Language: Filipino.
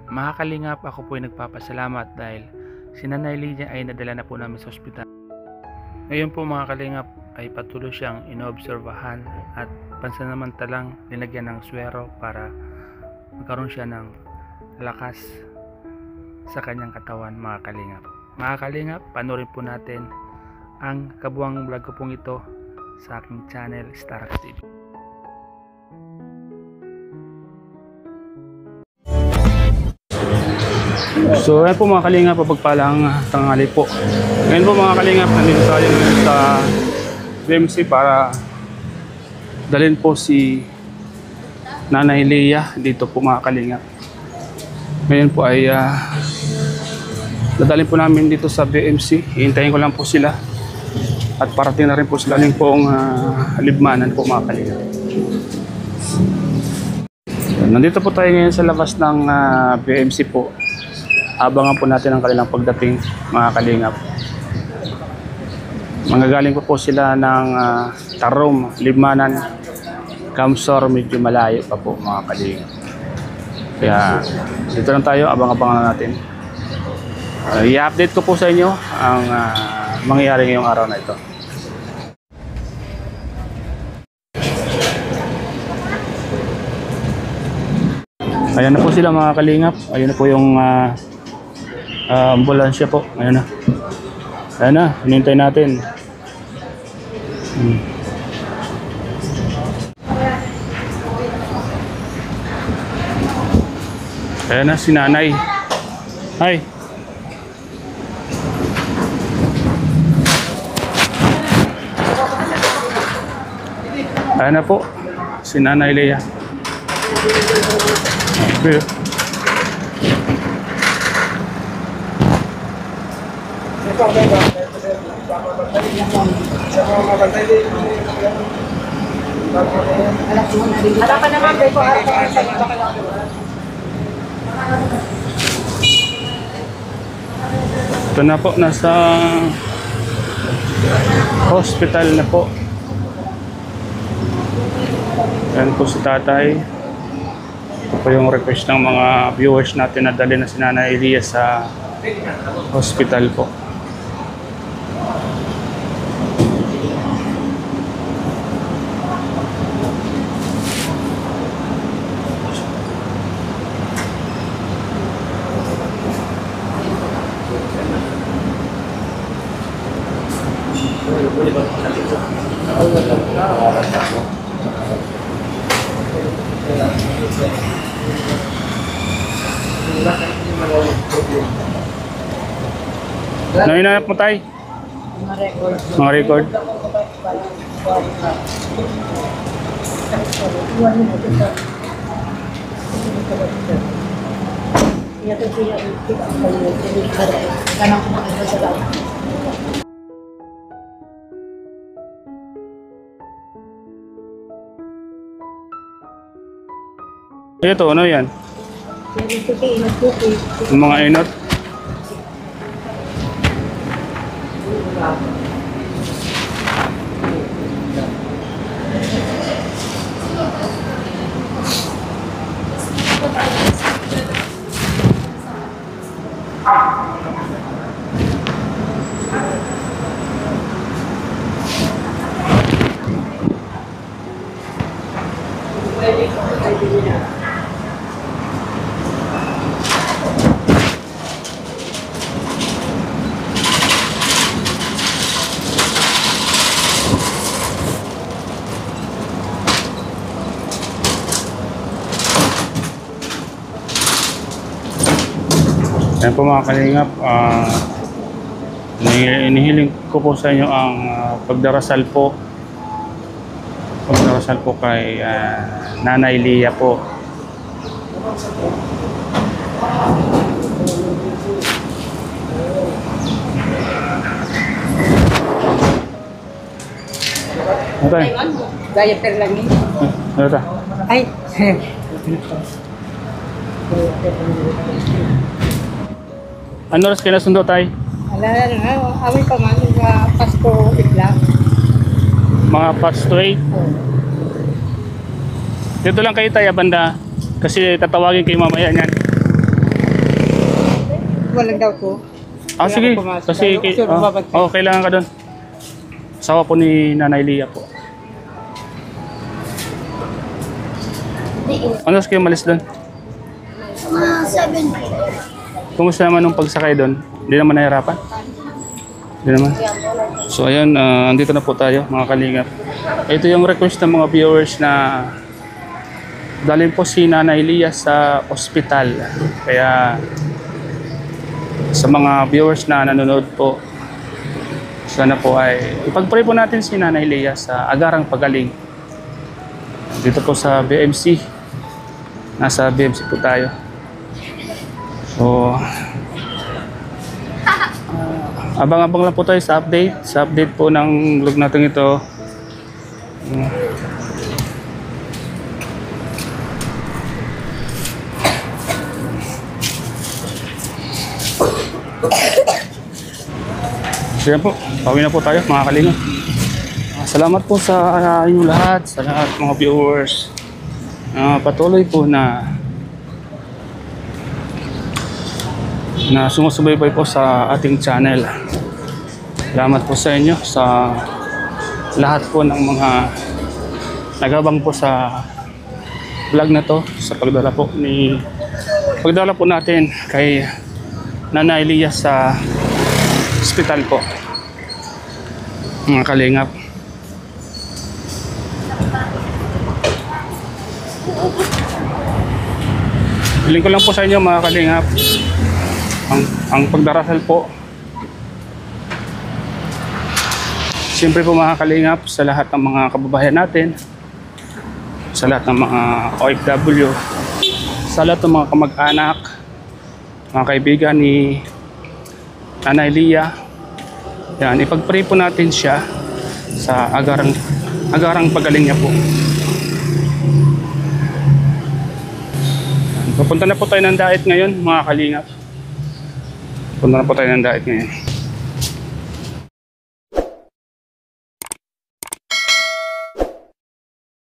Mga kalingap, ako po ay nagpapasalamat dahil si Nanay Lydia ay nadala na po namin sa ospital. Ngayon po mga kalingap ay patuloy siyang inoobserbahan at pansamantalang linagyan ng swero para magkaroon siya ng lakas sa kanyang katawan mga kalingap. Mga kalingap, panoorin po natin ang kabuang vlog ko pong ito sa aking channel Starax TV. So ayan po mga kalingap, pagpalang tanghali po. Ngayon po mga kalingap, nandito tayo sa BMC para dalhin po si Nanay Leia dito po mga kalingap. Ngayon po ay dadalhin po namin dito sa BMC. Hihintayin ko lang po sila at parating na rin po sila ng pong libmanan po mga kalingap. Nandito po tayo ngayon sa labas ng BMC po. Abangan po natin ang kanilang pagdating mga kalingap. Manggagaling po sila ng Tarom, Libmanan, Kamsor, medyo malayo pa po mga kalingap. Kaya dito lang tayo, abang-abangan natin. I-update ko po sa inyo ang mangyayari ngayong araw na ito. Ayan na po sila mga kalingap. Ayan na po yung ambulansya po. Ayan na. Ayan na, hinintay natin. Ayan na si Nanay. Hi. Ayan na po si Nanay Leia. Okay. Ito na po, nasa hospital na po. Yan po si tatay. Ito po yung request ng mga viewers natin na dali na si Nanay Leia sa hospital po. Ano hinanap mo tayo? Mga record. Ito, ano yan? Yung mga inot. Ayan po mga kalingap, inihiling ko po sa inyo ang pagdarasal po kay Nanay Leia po. Okay. Diaper lang eh. Ano ito? Ay! Ano oras kayo nasundo tayo? Alala na, amin pa man sa Pasko Itla. Mga past to 8. Dito lang kayo tayo banda kasi tatawagin kayo mamaya niyan. walang daw po. Ah, Kaya sige. ako pumasok. Kasi, Ayaw ko, sir, babantay. kailangan ka doon. Asawa po ni Nanay Lia po. Ano kayo malis doon? Mga 7. Kumusta naman nung pagsakay doon? Hindi naman nahirapan? Hindi naman. So ayun, andito na po tayo mga kalingap. Ito yung request ng mga viewers na dalhin po si Nanay Lia sa ospital. Kaya sa mga viewers na nanonood po, sana po ay ipag-pray po natin si Nanay Lia sa agarang pagaling. Dito po sa BMC. Nasa BMC po tayo. So, abang-abang lang po tayo sa update. Sa update po ng vlog natin ito. So yan po, pauwi na po tayo mga kalinga. Salamat po sa inyong lahat, sa lahat mga viewers. Patuloy po na sumusubaybay po sa ating channel. Salamat po sa inyo, sa lahat po ng mga nagabang po sa vlog na to, sa pagdala po natin kay Nanay Lia sa hospital po, mga kalingap. Hiling ko lang po sa inyo mga kalingap, ang pagdarasal po. Siyempre po mga kalingap, sa lahat ng mga kababayan natin, sa lahat ng mga OFW, sa lahat ng mga kamag-anak, mga kaibigan ni Nanay Lia, yan, ipag-pray po natin siya sa agarang pagaling niya po. Pupunta na po tayo ng Daet ngayon mga kalingap. Punta na po tayo ng Daet ngayon.